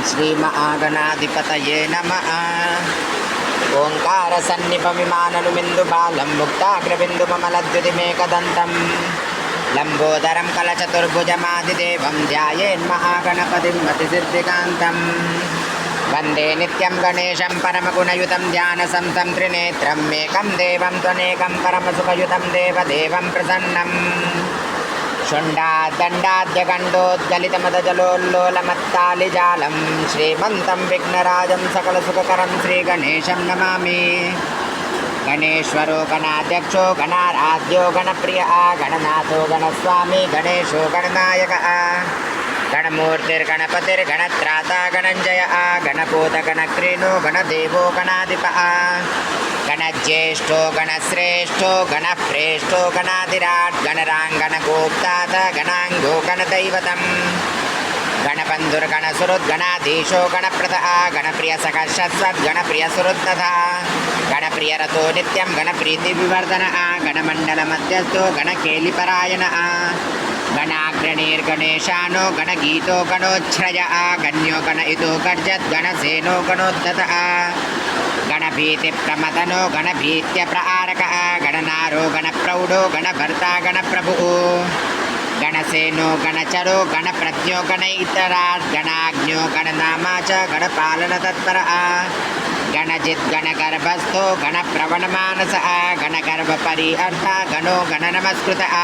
श्रीमहागणाधिपतये नमः। ओङ्कारसन्निपमिमाननुमिन्दुबालं मुक्ताग्रबिन्दुममलद्युतिमेकदन्तं लम्बोदरं कलचतुर्भुजमादिदेवं ध्यायेन्महागणपतिं मतिसिद्धिकान्तं वन्दे नित्यं गणेशं परमगुणयुतं ध्यानसंतं त्रिनेत्रं एकं देवं त्वनेकं परमसुखयुतं देवदेवं प्रसन्नं षण्डाद्दण्डाद्यगण्डोद्गलितमदजलोल्लोलमत्तालिजालं श्रीमन्तं विघ्नराजं सकलसुखकरं श्रीगणेशं नमामि। गणेश्वरो गणाध्यक्षो गणाराध्यो गणप्रियः गणनाथो गणस्वामी गणेशो गणनायकः गणमूर्तिर्गणपतिर्गणत्राता गणञ्जयः गणपूतगणक्रीनो गणदेवो गणाधिपः गणज्येष्ठो गणश्रेष्ठो गणप्रेष्ठो गणाधिराट् गणराङ्गणगोप्ताथ गणाङ्गो गणदैवतम् गणबन्धुर्गणसुहृद्गणाधीशो गणप्रदः गणप्रियसखशस्वद्गणप्रियसुहृत्तथा गणप्रियरतो नित्यं गणप्रीतिविवर्धनः गणमण्डलमध्यस्थो गणकेलिपरायणः गणाग्रणीर्गणेशानो गणगीतो गणोच्छ्रयः गण्यो गणयुतो गर्जत् गणसेनो गणोद्धतः गणभीतिप्रमदनो गणभीत्यप्रहारकः गणनारो गणप्रौढो गणभर्ता गणप्रभुः गणसेनो गणचरो गणप्रज्ञो गणैतराट् गणाज्ञो गणनामा च गणपालनतत्परः गणजित् गणगर्भस्थो गणप्रवणमानसः गणगर्भपरिहर्ता गणो गणनमस्कृतः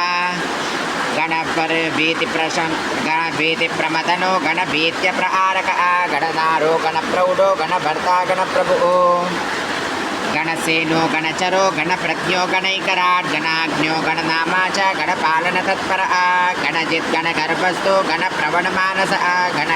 गणभीतिप्रमदनो गणभीत्यप्रहारकः गणनारो गणप्रौढो गणभर्ता गणप्रभुः गणसेनो गणचरो गणप्रज्ञो गणैकराट् गणाज्ञो गणनामा च गणपालनतत्परः गणजित् गणगर्भस्थो गणप्रवणमानसः गण